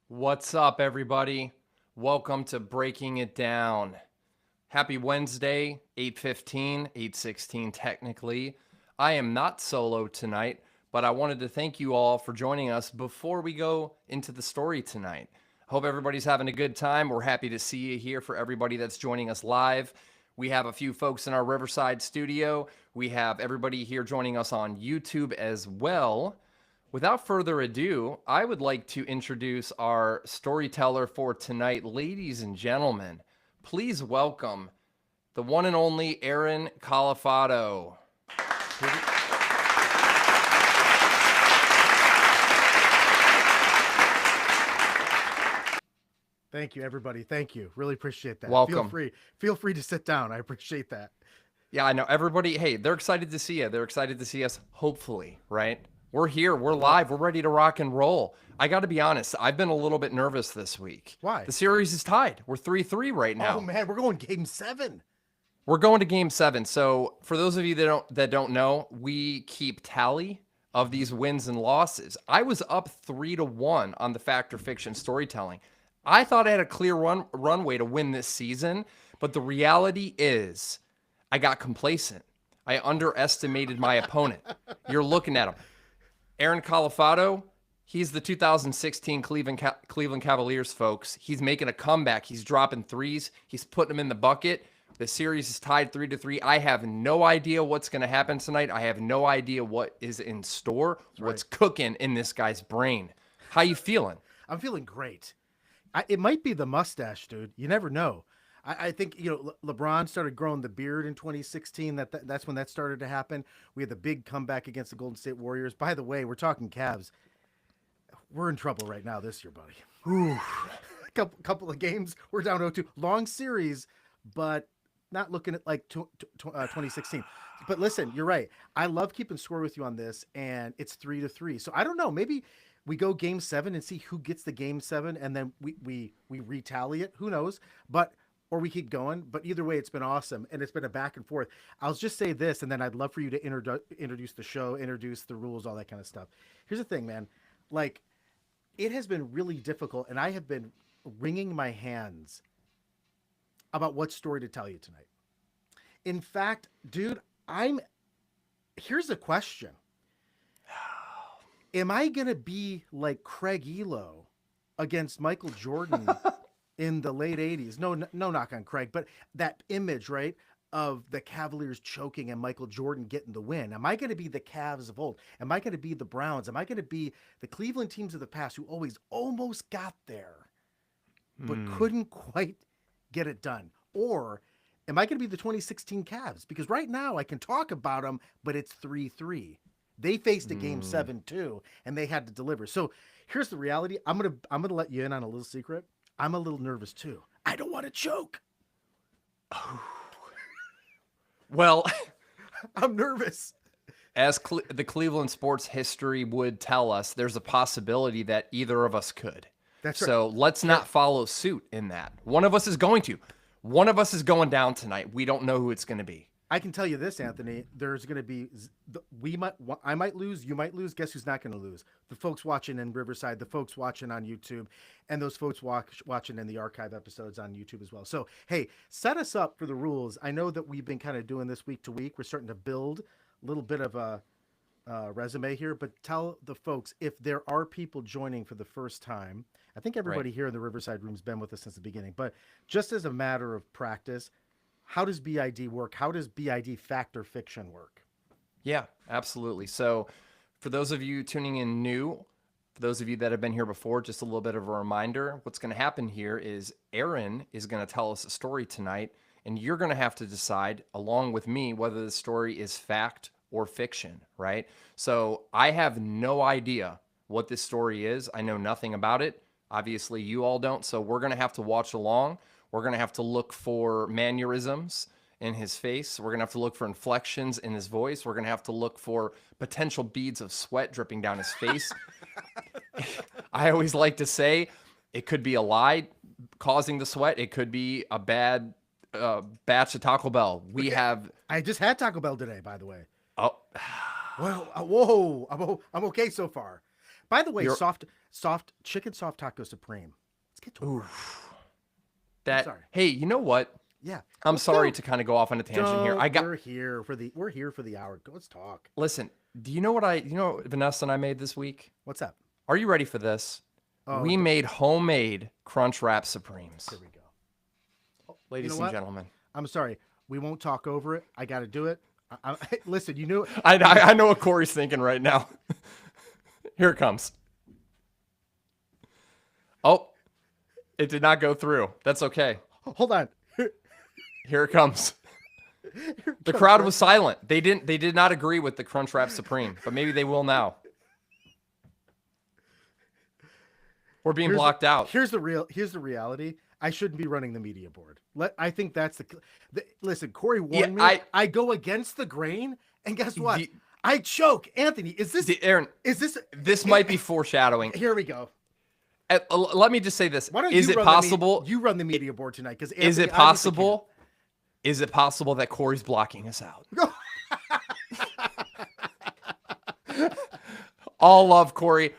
What's up, everybody? Welcome to Breaking It Down. Happy Wednesday, 8:15, 8:16 technically. I am not solo tonight, but I wanted to thank you all for joining us before we go into the story tonight. Hope everybody's having a good time. We're happy to see you here. For everybody that's joining us live, we have a few folks in our Riverside studio. We have everybody here joining us on YouTube as well. Without further ado, I would like to introduce our storyteller for tonight. Ladies and gentlemen, please welcome the one and only Aaron Calafato. Thank you, everybody. Thank you. Really appreciate that. Welcome. Feel free to sit down. I appreciate that. Yeah, I know everybody. Hey, they're excited to see you. They're excited to see us, hopefully, right? We're here. We're live. We're ready to rock and roll. I got to be honest. I've been a little bit nervous this week. Why? The series is tied. We're 3-3 right now. Oh man, we're going game 7. We're going to game 7. So for those of you that don't know, we keep tally of these wins and losses. I was up 3-1 on the Fact or Fiction storytelling. I thought I had a clear runway to win this season, but the reality is I got complacent. I underestimated my opponent. You're looking at him. Aaron Calafato, he's the 2016 Cleveland Cavaliers, folks. He's making a comeback. He's dropping threes. He's putting them in the bucket. The series is tied 3-3. I have no idea what's going to happen tonight. I have no idea what is in store, what's cooking in this guy's brain. How you feeling? I'm feeling great. It might be the mustache, dude. You never know. I think, LeBron started growing the beard in 2016. That's when that started to happen. We had the big comeback against the Golden State Warriors. By the way, we're talking Cavs. We're in trouble right now this year, buddy. Ooh. couple of games. We're down 0-2. Long series, but not looking at like 2016. But listen, you're right. I love keeping score with you on this, and it's 3-3. So I don't know. Maybe we go game 7 and see who gets the game 7, and then we retally it. Who knows? Or we keep going. But either way, it's been awesome, and it's been a back and forth. I'll just say this, and then I'd love for you to introduce the show, introduce the rules, all that kind of stuff. Here's the thing, man. Like, it has been really difficult, and I have been wringing my hands about what story to tell you tonight. In fact, dude, here's a question. Am I going to be like Craig Elo against Michael Jordan in the late 80s? No knock on Craig, but that image, right, of the Cavaliers choking and Michael Jordan getting the win. Am I going to be the Cavs of old? Am I going to be the Browns? Am I going to be the Cleveland teams of the past who always almost got there, but couldn't quite get it done? Or am I going to be the 2016 Cavs? Because right now I can talk about them, but it's 3-3. They faced a game 7 too, and they had to deliver. So here's the reality. I'm gonna let you in on a little secret. I'm a little nervous too. I don't want to choke. Well, I'm nervous. as the Cleveland sports history would tell us, there's a possibility that either of us could. That's right. So let's not follow suit in that. One of us is going to. One of us is going down tonight. We don't know who it's going to be. I can tell you this, Anthony. There's going to be I might lose. You might lose. Guess who's not going to lose? The folks watching in Riverside, the folks watching on YouTube, and those folks watching in the archive episodes on YouTube as well. So, hey, set us up for the rules. I know that we've been kind of doing this week to week. We're starting to build a little bit of a resume here, but tell the folks if there are people joining for the first time. I think everybody here in the Riverside room has been with us since the beginning, but just as a matter of practice, how does BID work? How does BID Fact or Fiction work? Yeah, absolutely. So for those of you tuning in new, for those of you that have been here before, just a little bit of a reminder, what's going to happen here is Aaron is going to tell us a story tonight, and you're going to have to decide, along with me, whether the story is fact or fiction, right? So I have no idea what this story is. I know nothing about it. Obviously, you all don't, so we're going to have to watch along. We're going to have to look for mannerisms in his face. We're going to have to look for inflections in his voice. We're going to have to look for potential beads of sweat dripping down his face. I always like to say it could be a lie causing the sweat. It could be a bad batch of Taco Bell. I just had Taco Bell today, by the way. Oh, Well, whoa, I'm okay so far. By the way, You're- soft chicken soft taco supreme. Let's get to work. That sorry. hey, you know what? Yeah. I'm Let's sorry go. to kind of go off on a tangent here. We're here for the hour. Let's talk. Listen. Do you know what Vanessa and I made this week? What's up? Are you ready for this? Oh, We made homemade Crunch Wrap Supremes. Here we go. Ladies know and what? gentlemen. I'm sorry. We won't talk over it. I got to do it. Listen, you knew. I know what Corey's thinking right now. Here it comes. Oh, it did not go through. That's okay. Hold on. Here it comes. The crowd was silent. They did not agree with the Crunch Wrap Supreme, but maybe they will now. We're being blocked out. Here's the reality. I shouldn't be running the media board. I think that's listen, Corey warned me. I go against the grain, and guess what? I choke. Anthony, is this Aaron? Is this? This might be foreshadowing. Here we go. Let me just say this. Why don't is it possible? You run the media board tonight, because is it possible? Is it possible that Corey's blocking us out? All love, Corey.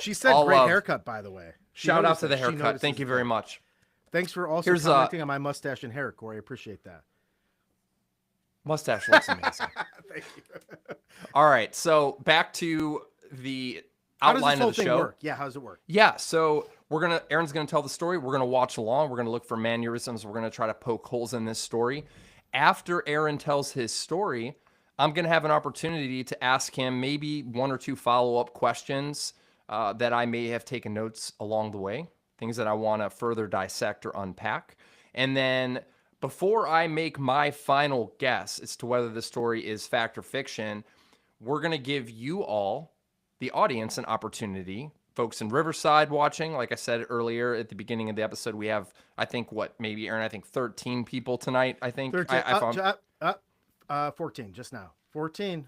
She said All great love. haircut, by the way. Shout out to the haircut. Thank you very much. Thanks for also commenting on my mustache and hair, Corey. I appreciate that. Mustache looks amazing. Thank you. All right, so back to the outline of the show. Work? Yeah, how does it work? Yeah, so Aaron's gonna tell the story. We're gonna watch along. We're gonna look for mannerisms. We're gonna try to poke holes in this story. After Aaron tells his story, I'm gonna have an opportunity to ask him maybe one or two follow-up questions that I may have taken notes along the way, things that I want to further dissect or unpack. And then before I make my final guess as to whether the story is fact or fiction, we're going to give you all, the audience, an opportunity. Folks in Riverside watching, like I said earlier at the beginning of the episode, we have, I think, Aaron, 13 people tonight, I think. 13, 14 just now. 14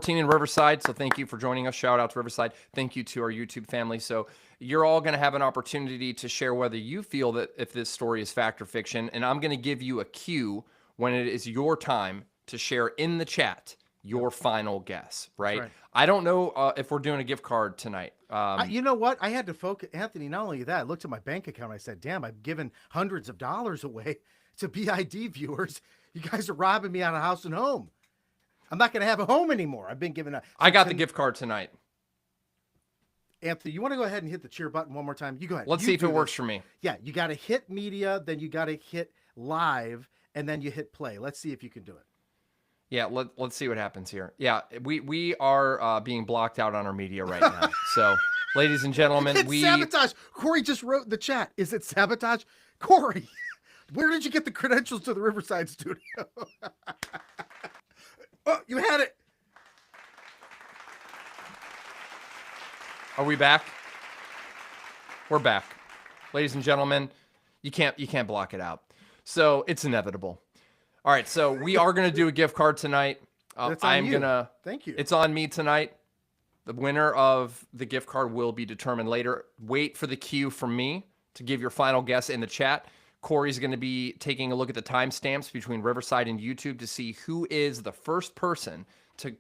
in Riverside. So thank you for joining us. Shout out to Riverside. Thank you to our YouTube family. So you're all going to have an opportunity to share whether you feel that if this story is fact or fiction. And I'm going to give you a cue when it is your time to share in the chat your final guess, right? I don't know if we're doing a gift card tonight. You know what? I had to focus, Anthony, not only that, I looked at my bank account. I said, damn, I've given hundreds of dollars away to BID viewers. You guys are robbing me out of house and home. I'm not going to have a home anymore. I've been given I got the gift card tonight. Anthony, you want to go ahead and hit the cheer button one more time? You go ahead. Let's see if it works for me. Yeah, you got to hit media, then you got to hit live, and then you hit play. Let's see if you can do it. Yeah, let's see what happens here. Yeah, we are being blocked out on our media right now. So, ladies and gentlemen, it's sabotage. Corey just wrote in the chat. Is it sabotage? Corey, where did you get the credentials to the Riverside studio? Oh, you had it. Are we back? We're back. Ladies and gentlemen, you can't block it out. So it's inevitable. All right, so we are going to do a gift card tonight. Thank you. It's on me tonight. The winner of the gift card will be determined later. Wait for the cue from me to give your final guess in the chat. Corey's going to be taking a look at the timestamps between Riverside and YouTube to see who is the first person to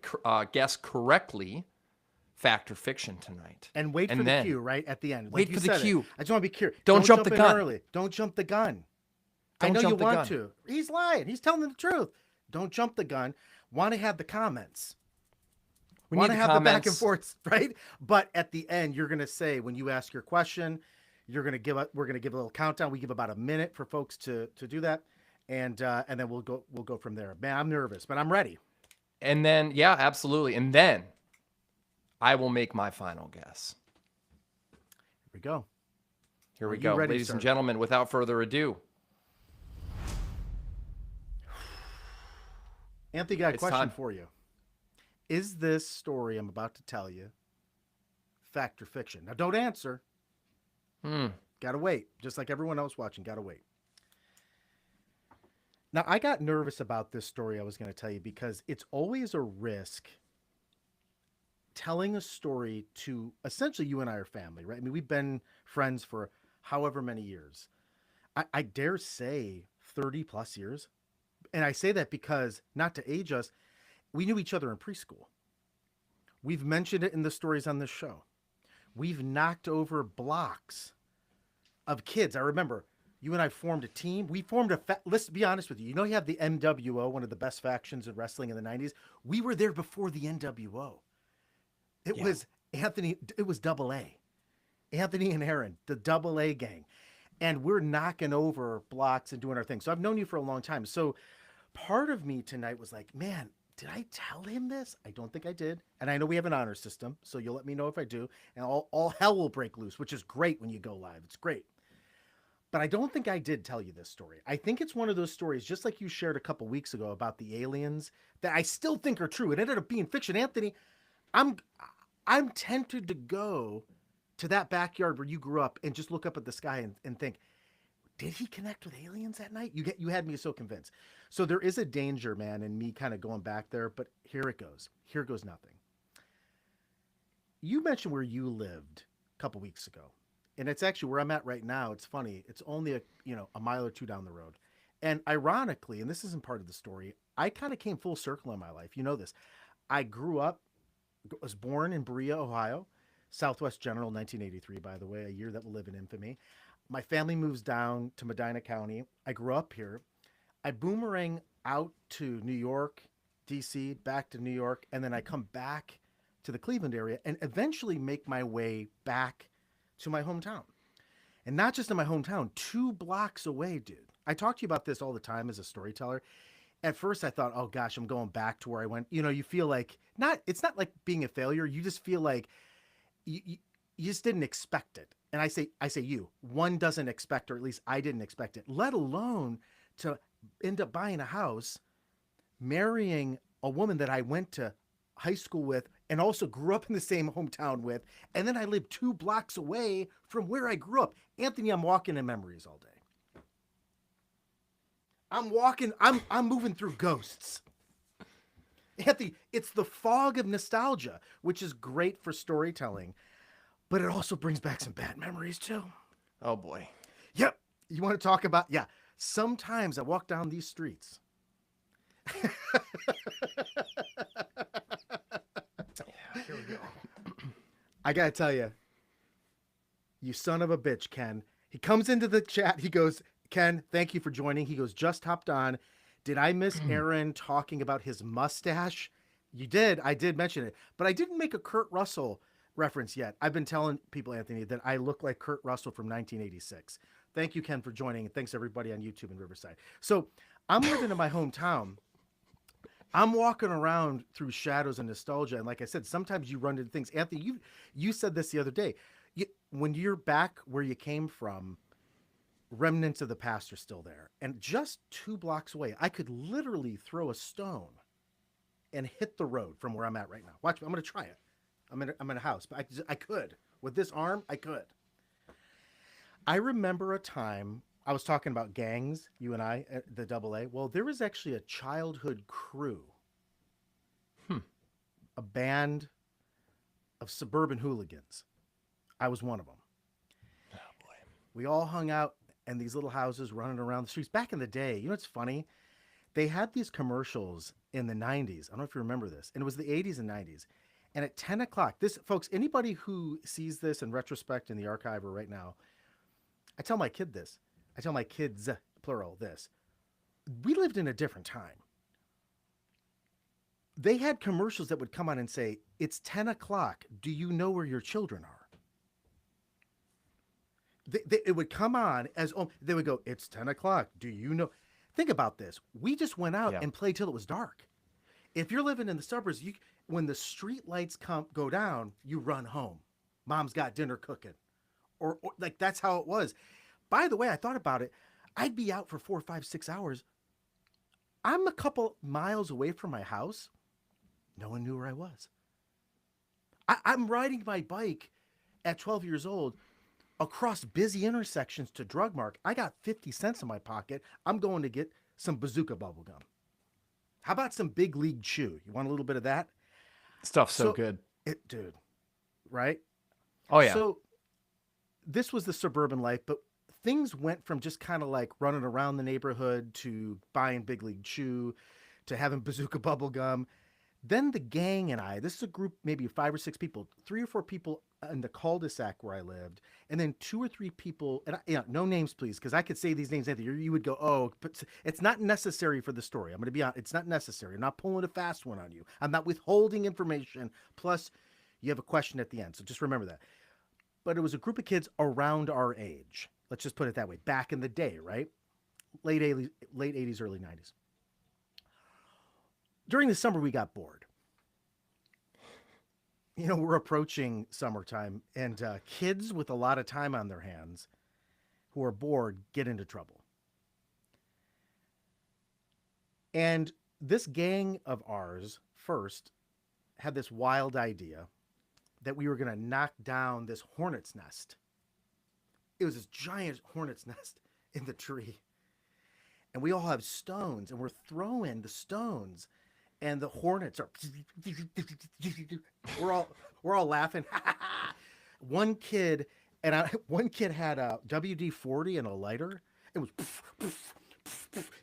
guess correctly fact or fiction tonight. And wait for the cue right at the end. Wait for the cue. I just want to be curious. Don't jump the gun. Early. Don't jump the gun. I know you want to. He's lying. He's telling the truth. Don't jump the gun. Want to have the comments. We want to have the back and forth, right? But at the end, you're going to say, when you ask your question, we're going to give a little countdown. We give about a minute for folks to do that. And then we'll go from there. Man, I'm nervous, but I'm ready. And then, yeah, absolutely. And then I will make my final guess. Here we go. Here we go. Ladies and gentlemen, without further ado. Anthony, got a question for you. Is this story I'm about to tell you fact or fiction? Now, don't answer. Gotta wait. Just like everyone else watching, gotta wait. Now, I got nervous about this story I was going to tell you because it's always a risk telling a story to essentially you and I are family, right? I mean, we've been friends for however many years. I dare say 30 plus years. And I say that because, not to age us, we knew each other in preschool. We've mentioned it in the stories on this show. we've knocked over blocks of kids. I remember you and I formed a team. We formed let's be honest with you. You know, you have the NWO, one of the best factions in wrestling in the 90s. We were there before the NWO. It was Anthony. It was Double A. Anthony and Aaron, the Double A gang. And we're knocking over blocks and doing our thing. So I've known you for a long time. So part of me tonight was like, man, did I tell him this? I don't think I did. And I know we have an honor system, so you'll let me know if I do. And all hell will break loose, which is great when you go live. It's great. But I don't think I did tell you this story. I think it's one of those stories, just like you shared a couple weeks ago about the aliens, that I still think are true. It ended up being fiction. Anthony, I'm tempted to go to that backyard where you grew up and just look up at the sky and think, did he connect with aliens that night? You had me so convinced. So there is a danger, man, in me kind of going back there, but here it goes. Here goes nothing. You mentioned where you lived a couple weeks ago, and it's actually where I'm at right now. It's funny. It's only a mile or two down the road. And ironically, and this isn't part of the story, I kind of came full circle in my life. You know this. I was born in Berea, Ohio, Southwest General, 1983, by the way, a year that will live in infamy. My family moves down to Medina County. I grew up here. I boomerang out to New York, DC, back to New York, and then I come back to the Cleveland area and eventually make my way back to my hometown. And not just in my hometown, 2 blocks away, dude. I talk to you about this all the time as a storyteller. At first I thought, oh gosh, I'm going back to where I went. You know, you feel like it's not like being a failure. You just feel like you just didn't expect it. And I say one doesn't expect, or at least I didn't expect it, let alone to end up buying a house, marrying a woman that I went to high school with and also grew up in the same hometown with. And then I lived 2 blocks away from where I grew up. Anthony, I'm walking in memories all day. I'm moving through ghosts. Anthony, it's the fog of nostalgia, which is great for storytelling, but it also brings back some bad memories too. Oh boy. Yep. You want to talk about, sometimes I walk down these streets. Here we go. I got to tell you, you son of a bitch, Ken. He comes into the chat. He goes, Ken, thank you for joining. He goes, just hopped on. Did I miss Aaron talking about his mustache? You did. I did mention it, but I didn't make a Kurt Russell reference yet. I've been telling people, Anthony, that I look like Kurt Russell from 1986. Thank you, Ken, for joining. And thanks everybody on YouTube in Riverside. So I'm living in my hometown. I'm walking around through shadows and nostalgia. And like I said, sometimes you run into things. Anthony, you said this the other day. When you're back where you came from, remnants of the past are still there. And just 2 blocks away, I could literally throw a stone and hit the road from where I'm at right now. Watch me. I'm going to try it. I'm in a house, but I could. With this arm, I could. I remember a time, I was talking about gangs, you and I, at the Double A. Well, there was actually a childhood crew, a band of suburban hooligans. I was one of them. Oh boy. We all hung out in these little houses running around the streets. Back in the day, you know what's funny? They had these commercials in the 90s. I don't know if you remember this. And it was the 80s and 90s. And at 10 o'clock, folks, anybody who sees this in retrospect in the archive or right now, I tell my kids, plural, this. We lived in a different time. They had commercials that would come on and say, it's 10 o'clock. Do you know where your children are? It would come on they would go, it's 10 o'clock. Do you know? Think about this. We just went out and played till it was dark. If you're living in the suburbs, when the street lights go down, you run home. Mom's got dinner cooking. Or like, that's how it was. By the way, I thought about it. I'd be out for 4, 5, 6 hours. I'm a couple miles away from my house. No one knew where I was. I'm riding my bike at 12 years old across busy intersections to Drug Mart. I got 50 cents in my pocket. I'm going to get some bazooka bubble gum. How about some Big League Chew? You want a little bit of that? Stuff's so good. Dude, right? Oh yeah. So this was the suburban life, but things went from just kind of like running around the neighborhood to buying Big League Chew to having bazooka bubble gum. Then the gang and I, this is a group, maybe 5 or 6 people, 3 or 4 people in the cul-de-sac where I lived, and then 2 or 3 people, and no names, please, because I could say these names, Anthony. You would go, oh, but it's not necessary for the story. I'm going to be honest. It's not necessary. I'm not pulling a fast one on you. I'm not withholding information. Plus, you have a question at the end. So just remember that. But it was a group of kids around our age. Let's just put it that way. Back in the day, right? Late 80s, early 90s. During the summer, we got bored. We're approaching summertime, and kids with a lot of time on their hands who are bored get into trouble. And this gang of ours first had this wild idea that we were going to knock down this hornet's nest. It was this giant hornet's nest in the tree. And we all have stones, and we're throwing the stones, and the hornets are we're all laughing. One kid had a WD-40 and a lighter. It was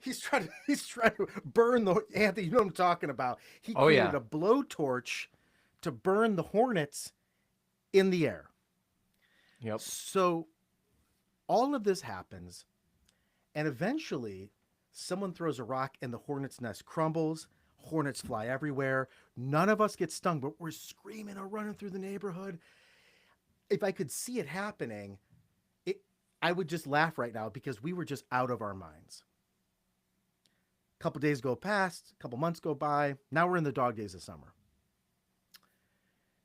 he's trying to burn the Anthony, you know what I'm talking about. He created a blowtorch to burn the hornets in the air. Yep. So all of this happens, and eventually someone throws a rock and the hornet's nest crumbles. Hornets fly everywhere. None of us get stung, but we're screaming and running through the neighborhood. If I could see it happening, I would just laugh right now because we were just out of our minds. A couple days go past, a couple months go by. Now we're in the dog days of summer.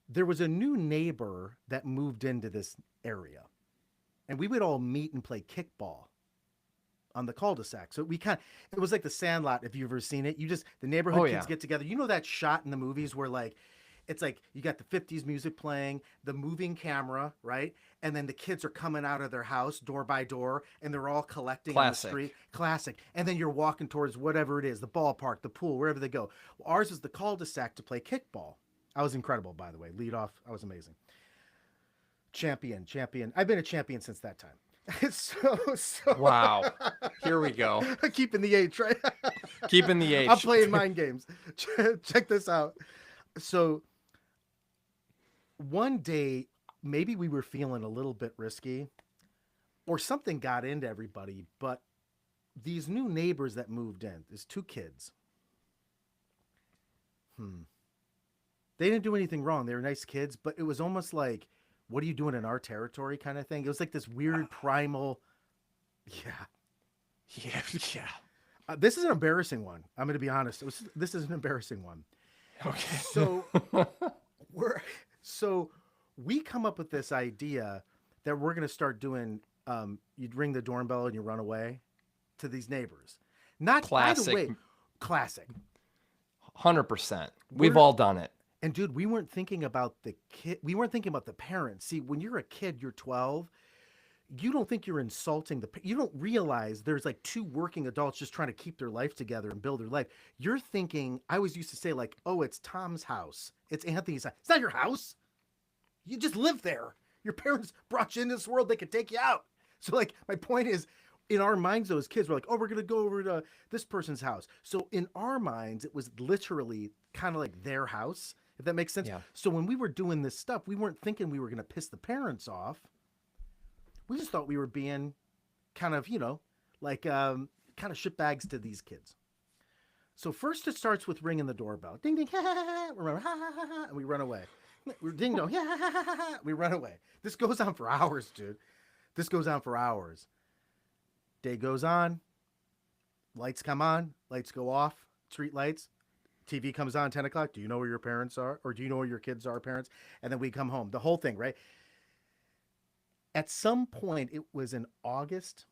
There was a new neighbor that moved into this area, and we would all meet and play kickball on the cul-de-sac. So it was like the Sandlot, if you've ever seen it. The neighborhood kids get together. You know that shot in the movies where it's like you got the 50s music playing, the moving camera, right? And then the kids are coming out of their house door by door, and they're all collecting on the street. Classic. And then you're walking towards whatever it is, the ballpark, the pool, wherever they go. Well, ours was the cul-de-sac to play kickball. I was incredible, by the way. Lead off, I was amazing. Champion. I've been a champion since that time. So wow, here we go. Keeping the H, right? Keeping the H. I'm playing mind games. Check this out. So one day, maybe we were feeling a little bit risky, or something got into everybody, but these new neighbors that moved in, there's 2 kids. They didn't do anything wrong. They were nice kids, but it was almost like, what are you doing in our territory kind of thing? It was like this weird primal. Yeah. This is an embarrassing one. I'm going to be honest. This is an embarrassing one. Okay. So we come up with this idea that we're going to start doing, you'd ring the doorbell and you run away to these neighbors. Not classic. By the way, classic. 100%. We've all done it. And dude, we weren't thinking about the kid. We weren't thinking about the parents. See, when you're a kid, you're 12. You don't think you're insulting you don't realize there's like 2 working adults just trying to keep their life together and build their life. You're thinking, I always used to say like, oh, it's Tom's house. It's Anthony's house. It's not your house. You just live there. Your parents brought you into this world. They could take you out. So like, my point is, in our minds, those kids were like, oh, we're going to go over to this person's house. So in our minds, it was literally kind of like their house. If that makes sense. Yeah. So when we were doing this stuff, we weren't thinking we were going to piss the parents off. We just thought we were being kind of, like kind of shitbags to these kids. So first it starts with ringing the doorbell. Ding, ding, ha, ha, ha. We run, ha, ha, ha, ha, and we run away. We're ding, dong, ha, ha, ha, ha, ha. We run away. This goes on for hours, dude. This goes on for hours. Day goes on. Lights come on. Lights go off. Street lights. TV comes on 10 o'clock. Do you know where your parents are? Or do you know where your kids are, parents? And then we come home. The whole thing, right? At some point, it was in August,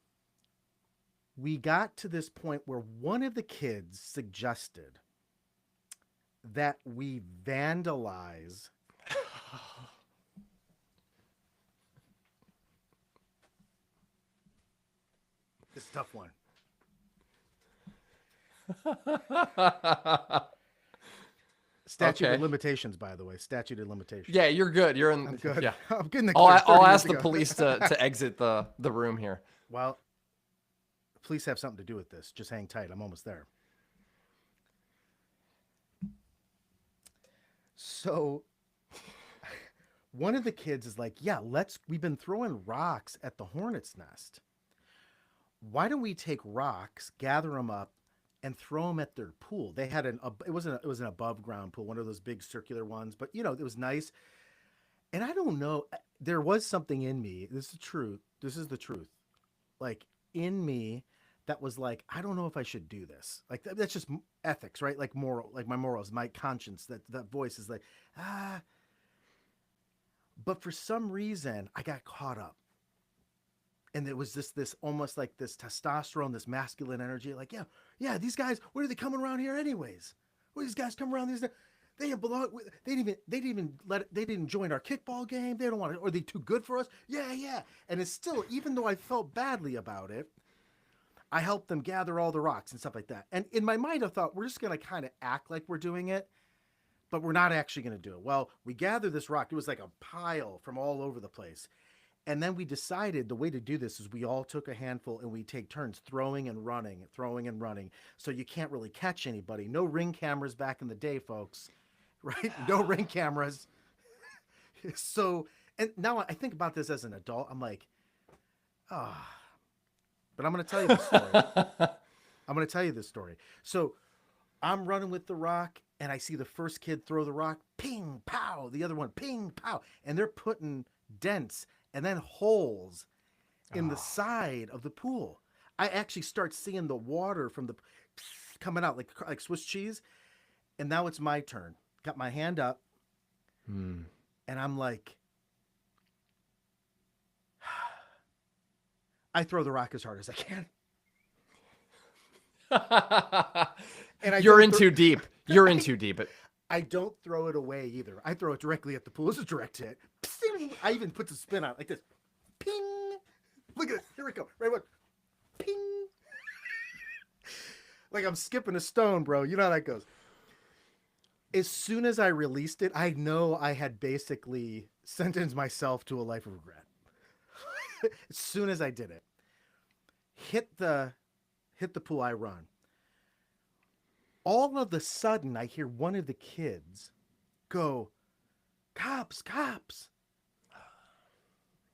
we got to this point where one of the kids suggested that we vandalize this tough one. Statute of limitations, by the way. Statute of limitations. Yeah, you're good. You're in. I'm good. Yeah. I'm good in the I'll ask the police to exit the room here. Well, the police have something to do with this. Just hang tight. I'm almost there. So one of the kids is like, yeah, we've been throwing rocks at the hornet's nest. Why don't we take rocks, gather them up, and throw them at their pool? They had it was an above ground pool, one of those big circular ones, but it was nice. And I don't know, there was something in me. This is the truth. This is the truth. Like in me, that was like, I don't know if I should do this. Like that's just ethics, right? Like moral, like my morals, my conscience. That voice is like, ah. But for some reason, I got caught up. And it was this almost like this testosterone, this masculine energy. Like, yeah, these guys, what are they coming around here anyways? What do these guys come around? They didn't belong. They didn't join our kickball game. They don't want to. Are they too good for us? Yeah. And it's still, even though I felt badly about it, I helped them gather all the rocks and stuff like that. And in my mind, I thought we're just going to kind of act like we're doing it, but we're not actually going to do it. Well, we gathered this rock. It was like a pile from all over the place. And then we decided the way to do this is we all took a handful and we take turns throwing and running. So you can't really catch anybody. No ring cameras back in the day, folks, right? No ring cameras. So, and now I think about this as an adult. I'm like, but I'm going to tell you this story. So I'm running with the rock and I see the first kid throw the rock, ping, pow, the other one, ping, pow. And they're putting dents and then holes in the side of the pool. I actually start seeing the water from the coming out like Swiss cheese. And now it's my turn. Got my hand up. And I'm like, I throw the rock as hard as I can. And You're in too deep. You're in too deep. I don't throw it away either. I throw it directly at the pool. It's a direct hit. I even put the spin on it like this. Ping. Look at it. Here we go. Right one. Ping. Like I'm skipping a stone, bro. You know how that goes. As soon as I released it, I know I had basically sentenced myself to a life of regret. As soon as I did it. Hit the pool, I run. All of a sudden, I hear one of the kids go, cops, cops,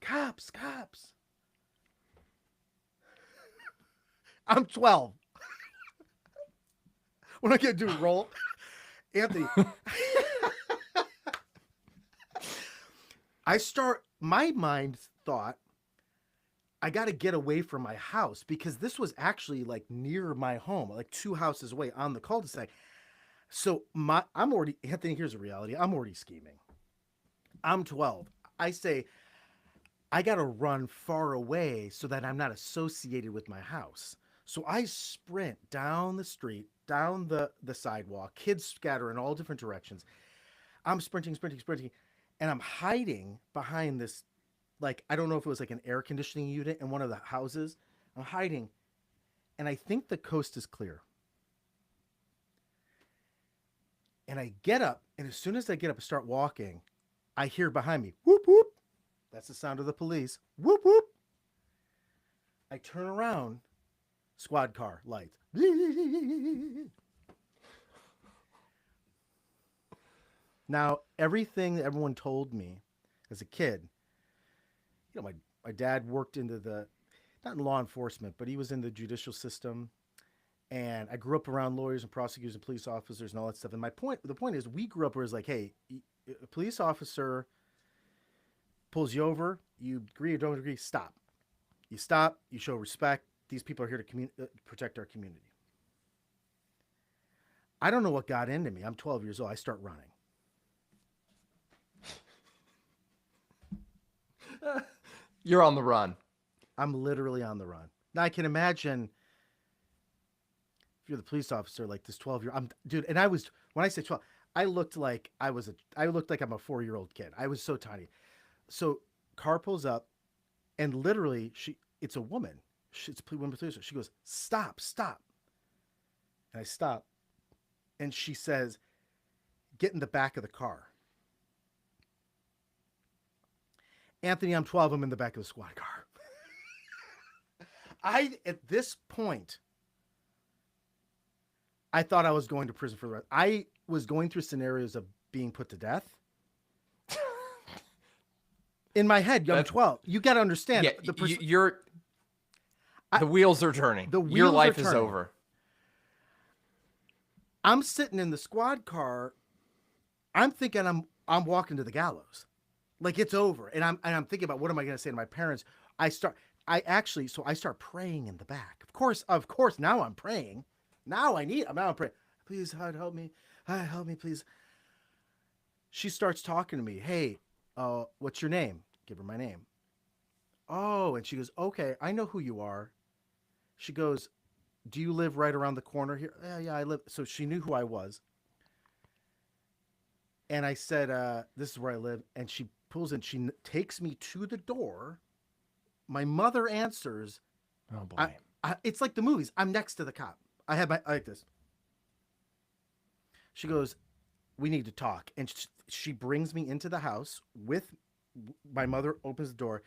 cops, cops. I'm 12. What am I going to do, roll? Anthony. My mind thought, I got to get away from my house because this was actually like near my home, like 2 houses away on the cul-de-sac. So Anthony, here's the reality. I'm already scheming. I'm 12. I say, I got to run far away so that I'm not associated with my house. So I sprint down the street, down the sidewalk, kids scatter in all different directions. I'm sprinting, and I'm hiding behind this, like, I don't know if it was like an air conditioning unit in one of the houses. I'm hiding, and I think the coast is clear. And I get up, and as soon as I get up and start walking, I hear behind me, whoop, whoop. That's the sound of the police. Whoop, whoop. I turn around, squad car, lights. Now, everything that everyone told me as a kid, my dad worked not in law enforcement, but he was in the judicial system. And I grew up around lawyers and prosecutors and police officers and all that stuff. And the point is, we grew up where it's like, hey, a police officer pulls you over, you agree or don't agree, stop. You stop, you show respect. These people are here to protect our community. I don't know what got into me. I'm 12 years old. I start running. You're on the run. I'm literally on the run. Now I can imagine if you're the police officer, like this 12-year-old, dude. And when I say 12, I looked like I'm a 4-year-old kid. I was so tiny. So car pulls up, and literally it's a woman. It's a woman police officer. She goes, stop. And I stop, and she says, get in the back of the car. Anthony, I'm 12. I'm in the back of the squad car. At this point, I thought I was going to prison for the rest. I was going through scenarios of being put to death. In my head, I'm 12. You got to understand. Yeah, the wheels are turning. Your life is over. I'm sitting in the squad car. I'm thinking I'm walking to the gallows, like it's over. And I'm thinking about what am I going to say to my parents? I start praying in the back. Of course. Now I'm praying. Now I'm praying. Please, God, help me. Help me, please. She starts talking to me. Hey, what's your name? Give her my name. Oh, and she goes, okay, I know who you are. She goes, do you live right around the corner here? Yeah, I live. So she knew who I was. And I said, this is where I live. And she pulls in. She takes me to the door. My mother answers. Oh, boy. It's like the movies. I'm next to the cop. I like this. She goes, we need to talk. And she brings me into the house with my mother, opens the door.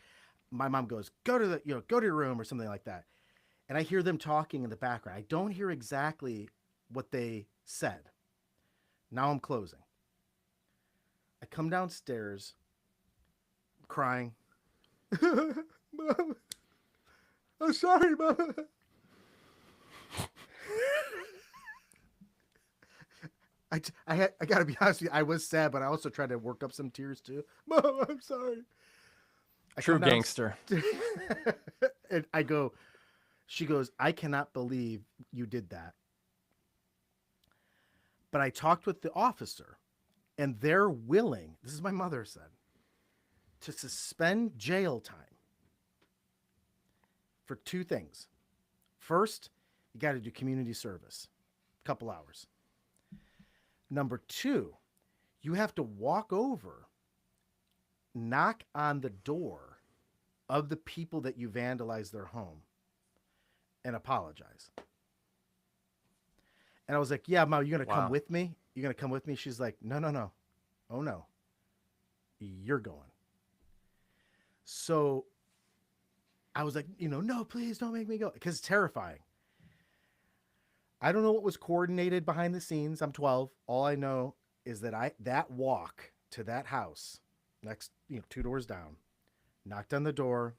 My mom goes, go to your room or something like that. And I hear them talking in the background. I don't hear exactly what they said. Now I'm closing. I come downstairs crying. Mom, I'm sorry, Mom. I got to be honest with you. I was sad, but I also tried to work up some tears too. Mom, I'm sorry. True gangster. And she goes, I cannot believe you did that. But I talked with the officer, and they're willing, this is my mother said, to suspend jail time for two things. First, you got to do community service, a couple hours. Number two, you have to walk over, knock on the door of the people that you vandalized their home and apologize. And I was like, yeah, Mom, you're going to come with me? You're going to come with me? She's like, no. Oh, no. You're going. So I was like, no, please don't make me go. Because it's terrifying. I don't know what was coordinated behind the scenes. I'm 12. All I know is that that walk to that house, next, 2 doors down, knocked on the door.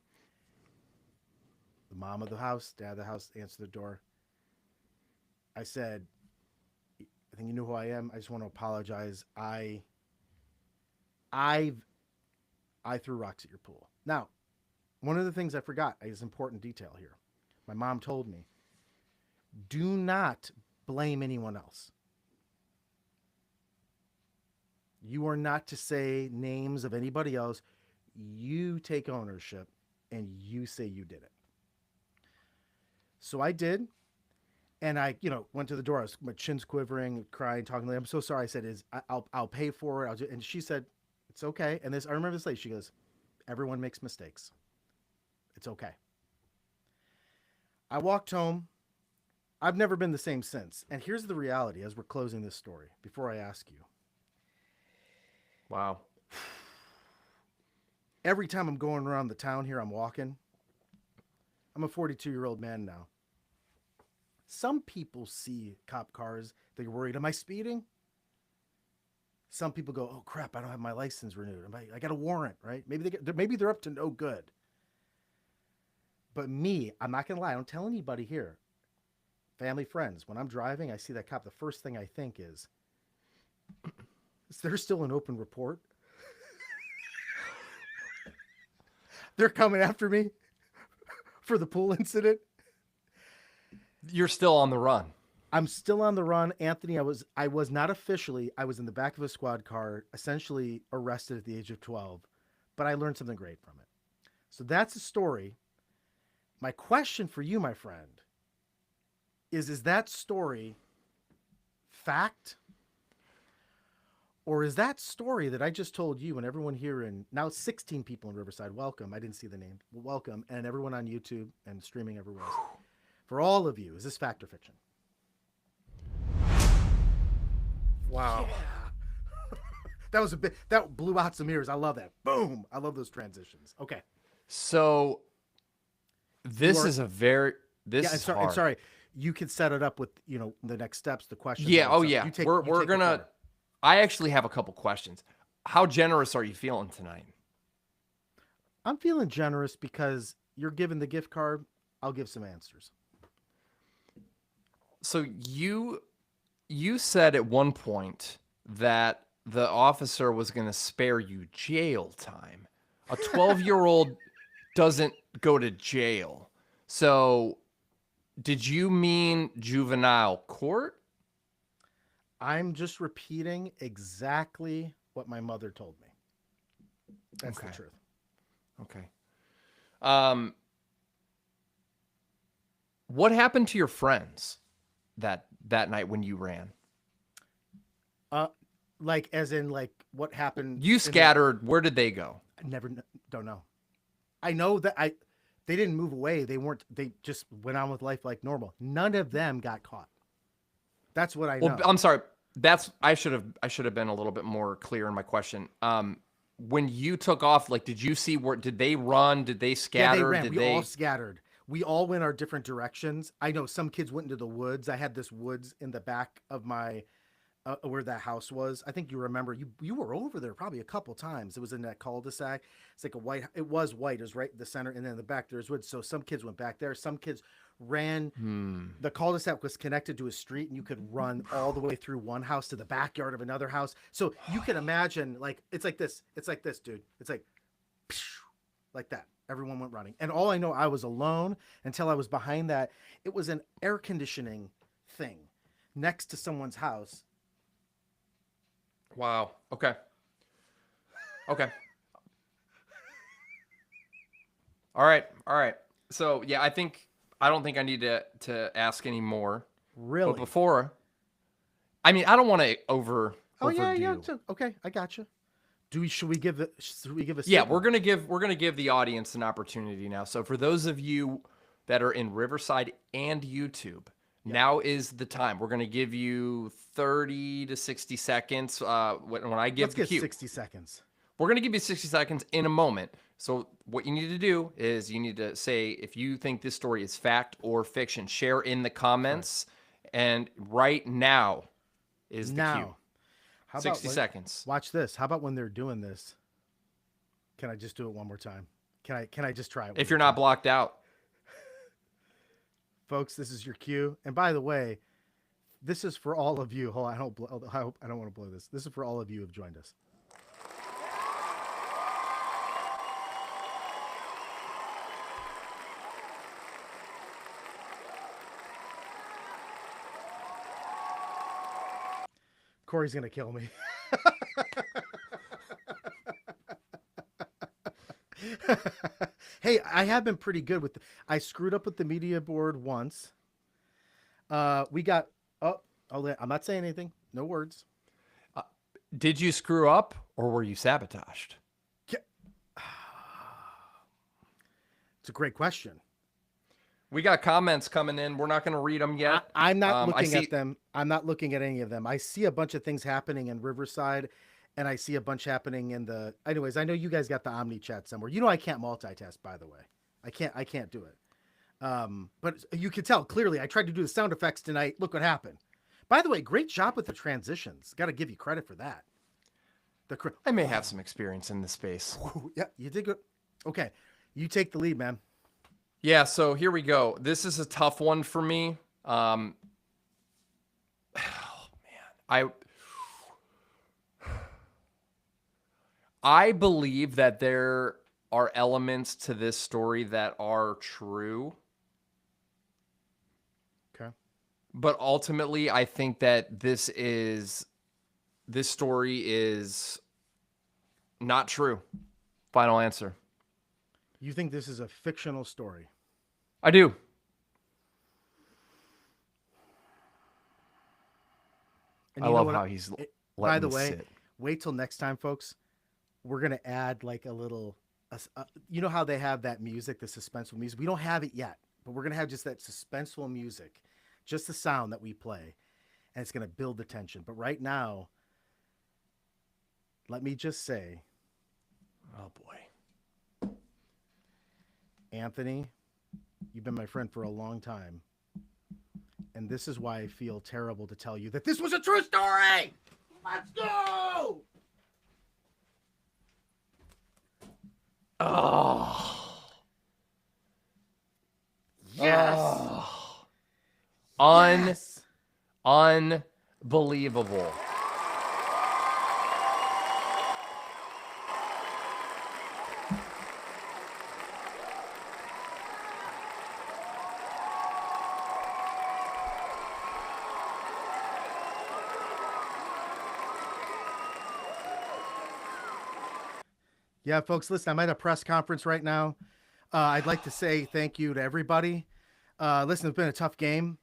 The mom of the house, dad of the house answered the door. I said, I think you know who I am. I just want to apologize. I threw rocks at your pool. Now, one of the things I forgot is important detail here. My mom told me, do not blame anyone else. You are not to say names of anybody else. You take ownership and you say you did it. So I did. And I, went to the door. My chin's quivering, crying, talking to them. I'm so sorry. I said, I'll pay for it. And she said, it's okay. And I remember this lady, she goes, everyone makes mistakes. It's okay. I walked home. I've never been the same since. And here's the reality as we're closing this story before I ask you. Wow. Every time I'm going around the town here, I'm walking. I'm a 42-year-old man now. Some people see cop cars. They're worried, am I speeding? Some people go, oh, crap, I don't have my license renewed. I got a warrant, right? Maybe they're up to no good. But me, I'm not going to lie. I don't tell anybody here. Family, friends, when I'm driving, I see that cop. The first thing I think is there still an open report? They're coming after me for the pool incident. You're still on the run. I'm still on the run. Anthony, I was not officially, I was in the back of a squad car, essentially arrested at the age of 12, but I learned something great from it. So that's a story. My question for you, my friend, is that story fact? Or is that story that I just told you and everyone here now 16 people in Riverside, welcome. I didn't see the name. Welcome. And everyone on YouTube and streaming everywhere else. For all of you, is this fact or fiction? Wow. Yeah. That blew out some ears. I love that. Boom. I love those transitions. Okay. So this is a very, this is hard. And sorry, you can set it up with, the next steps, the questions. Yeah. Oh yeah. You take We're going to, I actually have a couple questions. How generous are you feeling tonight? I'm feeling generous because you're giving the gift card. I'll give some answers. So you said at one point that the officer was going to spare you jail time. A 12-year-old doesn't go to jail. So did you mean juvenile court? I'm just repeating exactly what my mother told me. That's Okay. the truth. Okay. Um, what happened to your friends that night when you ran? Uh, like as in like what happened? You in the, scattered. Where did they go? I never don't know. I know that they didn't move away. They just went on with life like normal. None of them got caught. That's what I Well, know. I'm sorry. I should have been a little bit more clear in my question. When you took off, like, did you see where did they run? Did they Yeah, they scatter? ran. Did We all they? scattered. We all went our different directions. I know some kids went into the woods. I had this woods in the back of my where that house was. I think you remember you were over there probably a couple times. It was in that cul-de-sac. It's like a white. It was white. It was right in the center, and then in the back there's woods. So some kids went back there. Some kids ran. The cul-de-sac was connected to a street, and you could run all the way through one house to the backyard of another house. So you can imagine, like it's like this. It's like this, dude. It's like that. Everyone went running, and all I know, I was alone until I was behind that. It was an air conditioning thing next to someone's house. Wow. Okay. Okay. All right. All right. So yeah, I don't think I need to ask any more. But Really? before, I mean, I don't want to Oh yeah, yeah. overdo. Okay, I got you. Should we give it? Should we give a Yeah, signal? we're gonna give the audience an opportunity now. So for those of you that are in Riverside and YouTube, now is the time. We're gonna give you 30 to 60 seconds. When I give Let's the get cue, 60 seconds. we're gonna give you 60 seconds in a moment. So what you need to do is you need to say if you think this story is fact or fiction. Share in the comments, and right now is the cue. Now, how about 60 seconds. watch this? How about when they're doing this? Can I just do it one more time? Can I just try it? If you're not blocked out. Folks, this is your cue. And by the way, this is for all of you. Hold on, I hope I don't want to blow this. This is for all of you who have joined us. Corey's gonna kill me. Hey, I have been pretty good with. I screwed up with the media board once. We got. I'm not saying anything. No words. Did you screw up or were you sabotaged? It's a great question. We got comments coming in. We're not going to read them yet. I'm not looking at them. I'm not looking at any of them. I see a bunch of things happening in Riverside, and I see a bunch happening in the. Anyways, I know you guys got the Omni chat somewhere. You know I can't multitask, by the way. I can't do it. But you can tell clearly. I tried to do the sound effects tonight. Look what happened. By the way, great job with the transitions. Got to give you credit for that. I may have some experience in this space. Yeah, you did good. Okay, you take the lead, man. Yeah, so here we go. This is a tough one for me. Oh man, I believe that there are elements to this story that are true. Okay. But ultimately, I think that this story is not true. Final answer. You think this is a fictional story? I do. And I you know love what how he's by letting the this way, sit. wait till next time, folks. We're gonna add like a little. You know how they have that music, the suspenseful music. We don't have it yet, but we're gonna have just that suspenseful music, just the sound that we play, and it's gonna build the tension. But right now, let me just say, Oh boy. Anthony, you've been my friend for a long time. And this is why I feel terrible to tell you that this was a true story. Let's go! Oh. Yes! Oh. Yes! Unbelievable. Yeah, folks, listen, I'm at a press conference right now. I'd like to say thank you to everybody. Listen, it's been a tough game.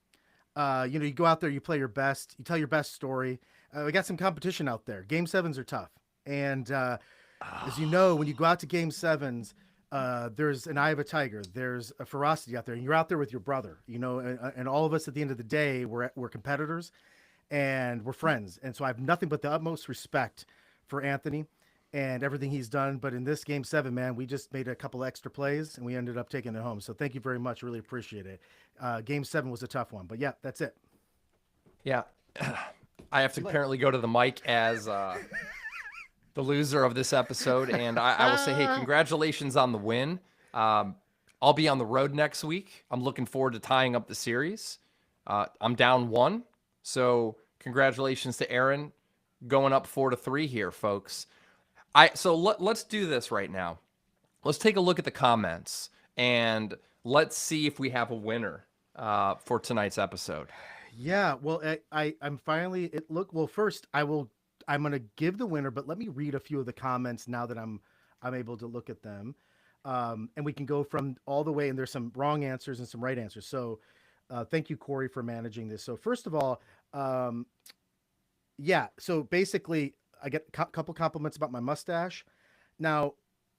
You go out there, you play your best, you tell your best story. We got some competition out there. Game sevens are tough. And as you know, when you go out to game sevens, there's an eye of a tiger. There's a ferocity out there. And you're out there with your brother, and all of us at the end of the day, we're competitors and we're friends. And so I have nothing but the utmost respect for Anthony and everything he's done. But in this game seven, man, we just made a couple extra plays and we ended up taking it home. So thank you very much. Really appreciate it. Game seven was a tough one, but yeah, that's it. Yeah. I have to apparently go to the mic as the loser of this episode. And I will say, hey, congratulations on the win. I'll be on the road next week. I'm looking forward to tying up the series. I'm down 1. So congratulations to Aaron going up 4-3 here, folks. So let's do this right now. Let's take a look at the comments and let's see if we have a winner for tonight's episode. Yeah, well, I'm finally first I'm going to give the winner, but let me read a few of the comments now that I'm able to look at them. And we can go from all the way, and there's some wrong answers and some right answers. So thank you, Corey, for managing this. So first of all, so basically I get a couple compliments about my mustache. Now,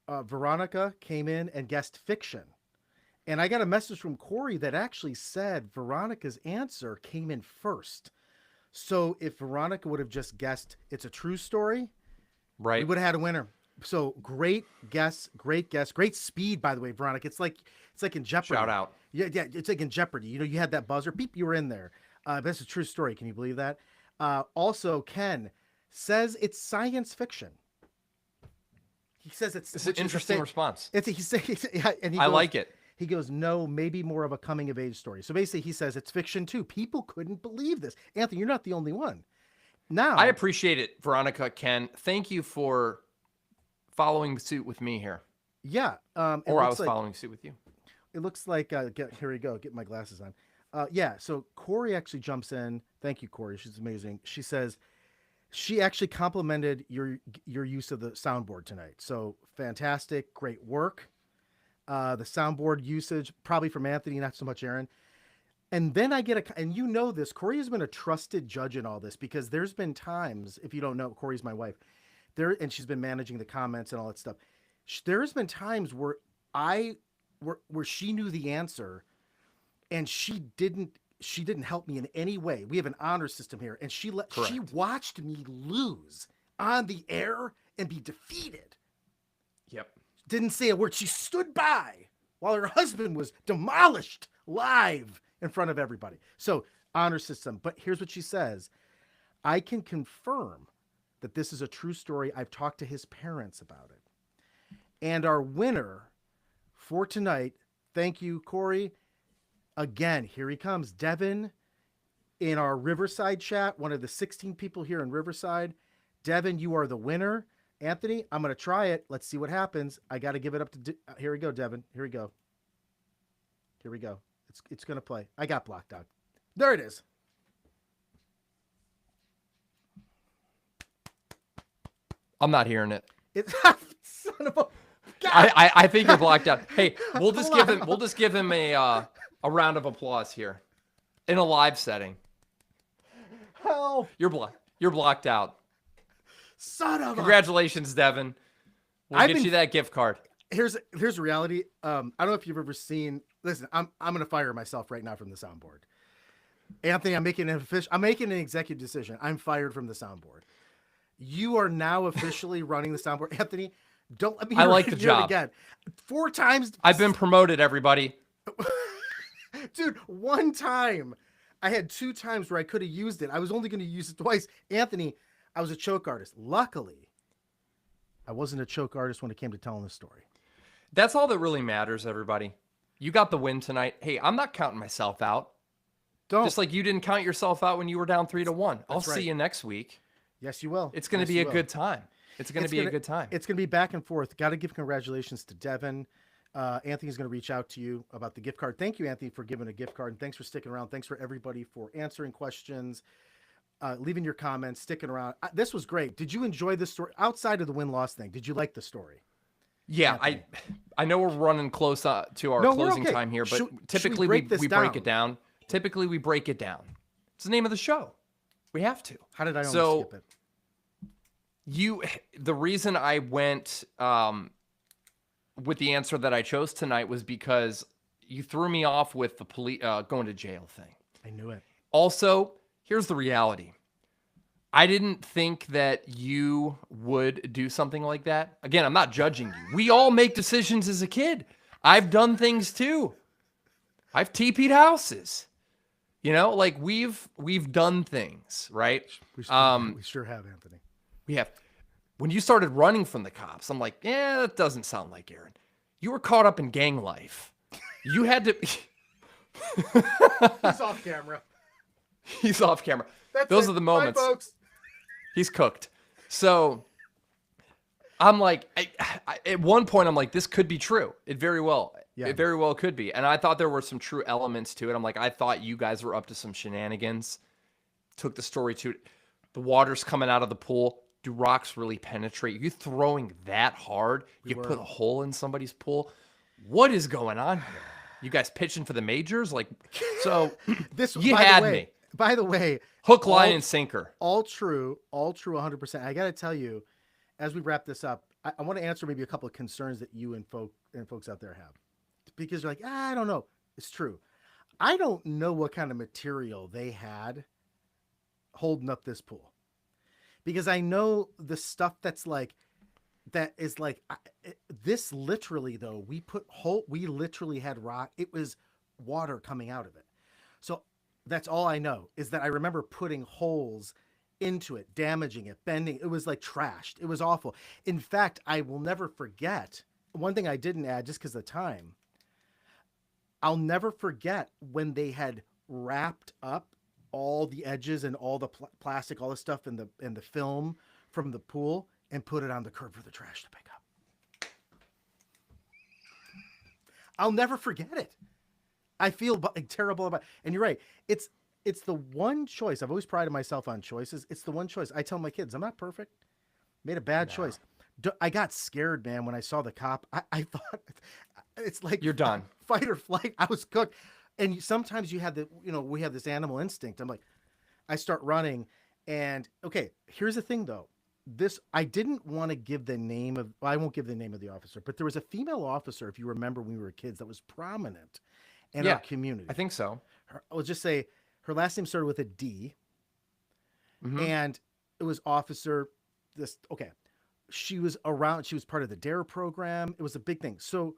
Veronica came in and guessed fiction. And I got a message from Corey that actually said Veronica's answer came in first. So if Veronica would have just guessed it's a true story, right, we would have had a winner. So great guess, great speed, by the way, Veronica. It's like in Jeopardy. Shout out. Yeah, it's like in Jeopardy. You had that buzzer, beep, you were in there. That's a true story. Can you believe that? Also, Ken says it's science fiction. He says it's an interesting response. I like it. He goes, no, maybe more of a coming of age story. So basically he says it's fiction too. People couldn't believe this. Anthony, you're not the only one. Now I appreciate it, Veronica, Ken. Thank you for following suit with me here. Yeah. Or I was following suit with you. It looks like, here we go. Get my glasses on. So Corey actually jumps in. Thank you, Corey. She's amazing. She says she actually complimented your use of the soundboard tonight. So fantastic. Great work. The soundboard usage, probably from Anthony, not so much Aaron. And then I get and you know this, Corey has been a trusted judge in all this because there's been times, if you don't know, Corey's my wife, and she's been managing the comments and all that stuff. There's been times where where she knew the answer and she didn't help me in any way. We have an honor system here, and she watched me lose on the air and be defeated. Yep. Didn't say a word. She stood by while her husband was demolished live in front of everybody. So honor system. But here's what she says. I can confirm that this is a true story. I've talked to his parents about it. And our winner for tonight, thank you, Corey. Again, here he comes. Devin in our Riverside chat, one of the 16 people here in Riverside. Devin, you are the winner. Anthony, I'm going to try it. Let's see what happens. I got to give it up to... Here we go, Devin. Here we go. It's going to play. I got blocked out. There it is. I'm not hearing it. It's son of a... I think you're blocked out. Hey, we'll just give him a round of applause here in a live setting. Help. You're blocked out. Son of Congratulations, Devin. We'll get you that gift card. Here's the reality. I don't know if you've ever seen. Listen, I'm gonna fire myself right now from the soundboard. Anthony, I'm making an executive decision. I'm fired from the soundboard. You are now officially running the soundboard. Anthony, don't let me I like the job again. 4 times. I've been promoted, everybody. Dude, 1 time. I had 2 times where I could have used it. I was only going to use it twice. Anthony, I was a choke artist. Luckily, I wasn't a choke artist when it came to telling the story. That's all that really matters, everybody. You got the win tonight. Hey, I'm not counting myself out. Don't. Just like you didn't count yourself out when you were down 3-1. I'll That's right. see you next week. Yes, you will. It's going to be a good time. It's going to be a good time. It's going to be back and forth. Got to give congratulations to Devin. Anthony's going to reach out to you about the gift card. Thank you, Anthony, for giving a gift card. And thanks for sticking around. Thanks for everybody for answering questions, leaving your comments, sticking around. This was great. Did you enjoy this story? Outside of the win-loss thing, did you like the story? Yeah, Anthony? I know we're running close to our closing time here, but typically we break it down. Typically we break it down. It's the name of the show. We have to. How did I almost skip it? The reason I went with the answer that I chose tonight was because you threw me off with the police going to jail thing. I knew it. Also, here's the reality. I didn't think that you would do something like that. Again, I'm not judging you. We all make decisions as a kid. I've done things too. I've TP'd houses. Like we've done things, right? We sure have, Anthony. We have. When you started running from the cops, I'm like, yeah, that doesn't sound like Aaron. You were caught up in gang life. You had to. He's off camera. He's off camera. Those are the moments. Bye, folks. He's cooked. So I'm like, at one point, I'm like, this could be true. It very well could be. And I thought there were some true elements to it. I'm like, I thought you guys were up to some shenanigans. Took the story to the water's coming out of the pool. Do rocks really penetrate? You throwing that hard? You put a hole in somebody's pool? What is going on here? You guys pitching for the majors? You had me. By the way, hook, line, and sinker. All true, 100%. I got to tell you, as we wrap this up, I want to answer maybe a couple of concerns that you and folks out there have, because you're like, I don't know. It's true. I don't know what kind of material they had holding up this pool. Because I know the stuff this literally though, we literally had rock. It was water coming out of it. So that's all I know is that I remember putting holes into it, damaging it, bending. It was like trashed. It was awful. In fact, I will never forget one thing I didn't add just because of the time. I'll never forget when they had wrapped up all the edges and all the plastic, all the stuff in the film from the pool and put it on the curb for the trash to pick up. I'll never forget it. I feel terrible about it. And you're right. It's the one choice. I've always prided myself on choices. It's the one choice. I tell my kids, I'm not perfect. Made a bad choice. I got scared, man, when I saw the cop. I thought it's like you're done. Fight or flight. I was cooked. And sometimes you have we have this animal instinct. I'm like, I start running and okay, here's the thing though. I didn't want to give the name of, I won't give the name of the officer, but there was a female officer, if you remember when we were kids, that was prominent in our community. I think so. I'll just say her last name started with a D. Mm-hmm. And it was officer she was part of the DARE program. It was a big thing. So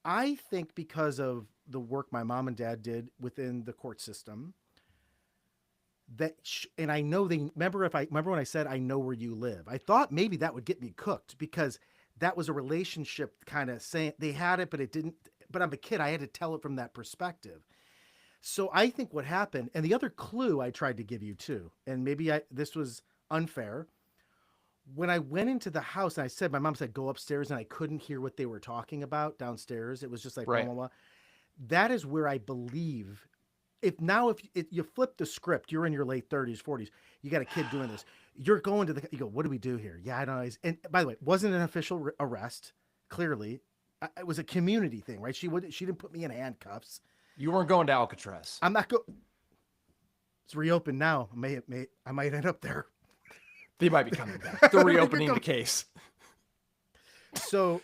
I think because of the work my mom and dad did within the court system, and I know remember when I said, I know where you live, I thought maybe that would get me cooked because that was a relationship kind of saying they had it, but it didn't, but I'm a kid. I had to tell it from that perspective. So I think what happened, and the other clue I tried to give you too, and maybe this was unfair. When I went into the house and my mom said, go upstairs, and I couldn't hear what they were talking about downstairs. It was just like, right. Blah, blah, blah. That is where I believe if you flip the script, you're in your late 30s, 40s, you got a kid doing this, you're going to you go, what do we do here? Yeah, I don't know. And by the way, it wasn't an official arrest. Clearly it was a community thing, right? She didn't put me in handcuffs. You weren't going to Alcatraz. I'm not It's reopened now. I might end up there. They might be coming back. They're reopening the case. So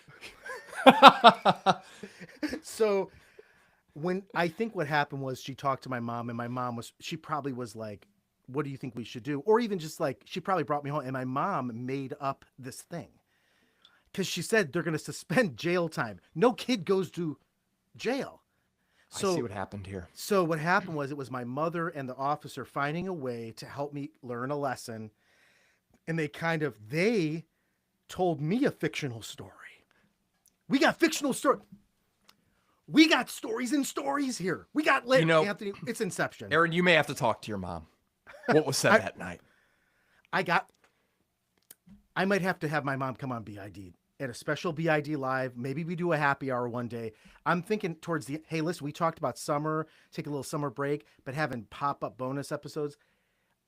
when I think what happened was she talked to my mom, and my mom she probably was like, what do you think we should do? Or even just like, she probably brought me home, and my mom made up this thing because she said they're going to suspend jail time. No kid goes to jail. So I see what happened here. So what happened was it was my mother and the officer finding a way to help me learn a lesson and they told me a fictional story. We got fictional story. We got stories and stories here. We got lit, Anthony. It's Inception. Aaron, you may have to talk to your mom. What was said that night? I might have to have my mom come on BID at a special BID live. Maybe we do a happy hour one day. I'm thinking towards hey, listen, we talked about summer, take a little summer break, but having pop-up bonus episodes.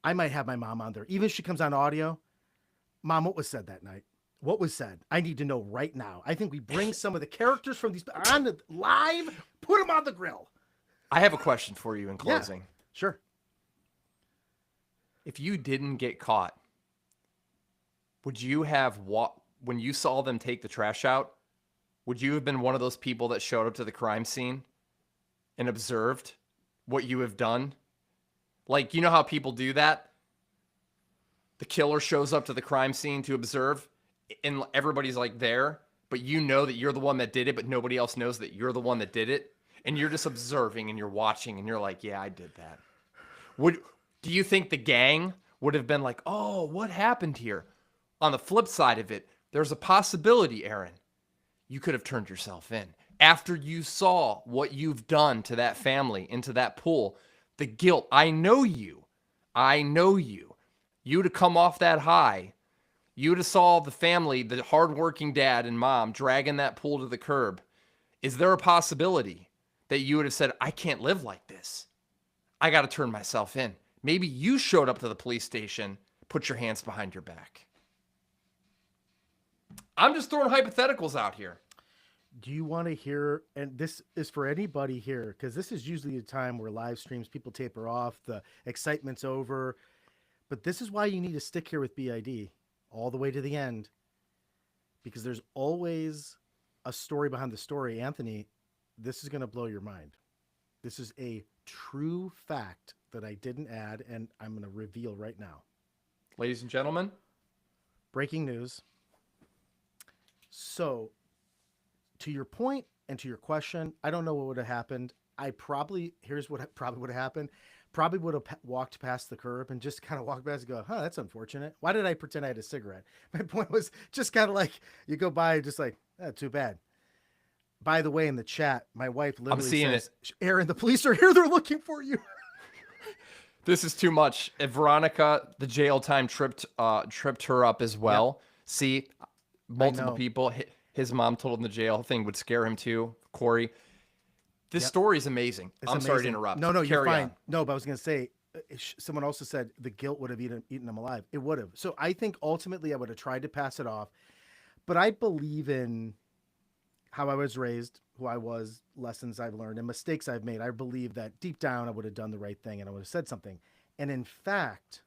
I might have my mom on there. Even if she comes on audio. Mom, what was said that night? What was said? I need to know right now. I think we bring some of the characters from these on the live, put them on the grill. I have a question for you in closing. Yeah, sure. If you didn't get caught, would you have when you saw them take the trash out, would you have been one of those people that showed up to the crime scene and observed what you have done? Like, you know how people do that? The killer shows up to the crime scene to observe, and everybody's like there, but you know that you're the one that did it, but nobody else knows that you're the one that did it. And you're just observing and you're watching and you're like, yeah, I did that. Do you think the gang would have been like, oh, what happened here? On the flip side of it, there's a possibility, Aaron, you could have turned yourself in. After you saw what you've done to that family, into that pool, the guilt, I know you. You would have come off that high. You would have saw the family, the hardworking dad and mom dragging that pool to the curb. Is there a possibility that you would have said, I can't live like this? I got to turn myself in. Maybe you showed up to the police station, put your hands behind your back. I'm just throwing hypotheticals out here. Do you want to hear, and this is for anybody here, because this is usually a time where live streams, people taper off, the excitement's over, but this is why you need to stick here with BID all the way to the end, because there's always a story behind the story. Anthonee, this is going to blow your mind. This is a true fact that I didn't add, and I'm going to reveal right now. Ladies and gentlemen. Breaking news. So, to your point and to your question, I don't know what would have happened. Here's what probably would have happened. Probably would have walked past the curb and just kind of walked past and go, that's unfortunate. Why did I pretend I had a cigarette? My point was just kind of like, you go by just like, too bad. By the way, in the chat, my wife literally says, Aaron, the police are here. They're looking for you. This is too much. If Veronica, the jail time tripped her up as well. Yep. See, multiple people. His mom told him the jail thing would scare him too. Corey, this story is amazing. I'm sorry to interrupt. No, you're fine. On. No, but I was going to say, someone also said the guilt would have eaten him alive. It would have. So I think ultimately I would have tried to pass it off. But I believe in how I was raised, who I was, lessons I've learned, and mistakes I've made. I believe that deep down I would have done the right thing and I would have said something. And in fact,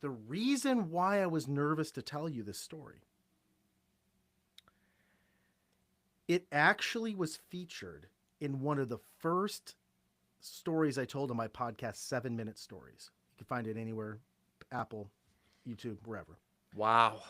the reason why I was nervous to tell you this story, it actually was featured in one of the first stories I told on my podcast, 7-Minute Stories. You can find it anywhere, Apple, YouTube, wherever. Wow.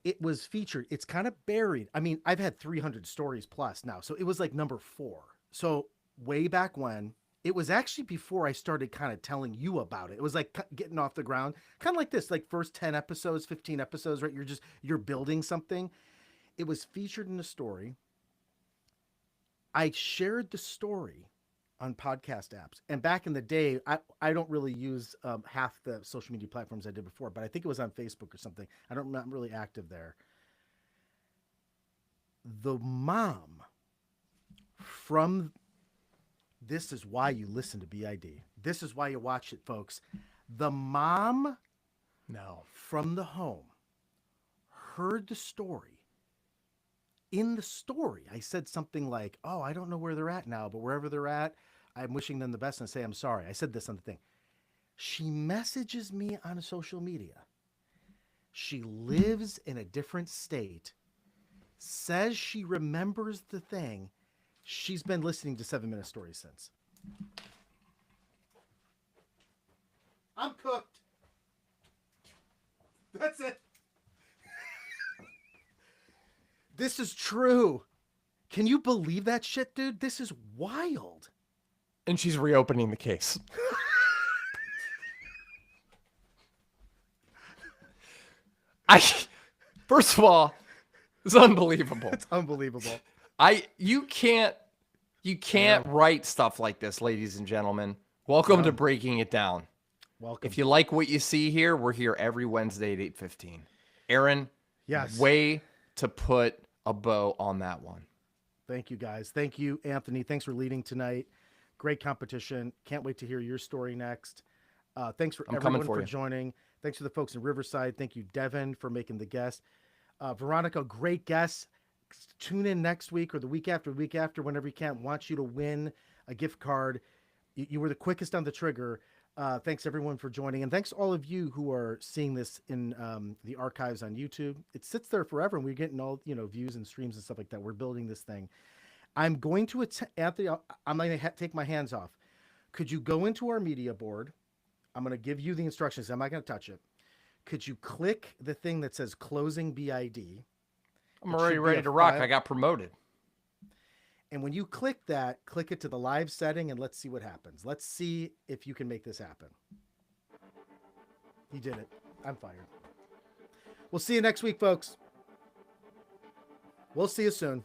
It was featured. It's kind of buried. I mean, I've had 300 stories plus now. So it was like number 4. So way back when, it was actually before I started kind of telling you about it. It was like getting off the ground, kind of like this, like first 10 episodes, 15 episodes, right? You're building something. It was featured in the story. I shared the story on podcast apps. And back in the day, I don't really use half the social media platforms I did before, but I think it was on Facebook or something. I'm not really active there. The mom from This Is Why You Listen to BID. This is why you watch it, folks. The mom from the home heard the story. In the story, I said something like, I don't know where they're at now, but wherever they're at, I'm wishing them the best and say I'm sorry. I said this on the thing. She messages me on social media. She lives in a different state, says she remembers the thing. She's been listening to 7-Minute Stories since. I'm cooked. That's it. This is true. Can you believe that shit, dude? This is wild. And she's reopening the case. First of all, it's unbelievable. It's unbelievable. You can't write stuff like this, ladies and gentlemen. Welcome to Breaking It Down. Welcome. If you like what you see here, we're here every Wednesday at 8:15. Aaron, yes. way to put a bow on that one. Thank you, guys. Thank you, Anthony. Thanks for leading tonight. Great competition. Can't wait to hear your story next. Thanks for everyone for joining. Thanks to the folks in Riverside. Thank you, Devin, for making the guest. Veronica, great guest. Tune in next week or the week after, whenever you can. Want you to win a gift card. You were the quickest on the trigger. Thanks everyone for joining, and thanks to all of you who are seeing this in the archives on YouTube. It sits there forever, and we're getting all views and streams and stuff like that. We're building this thing. I'm going to Anthony. I'm going to take my hands off. Could you go into our media board? I'm going to give you the instructions. I'm not going to touch it. Could you click the thing that says closing BID? I'm already ready to rock. I got promoted. And when you click that, click it to the live setting and let's see what happens. Let's see if you can make this happen. You did it. I'm fired. We'll see you next week, folks. We'll see you soon.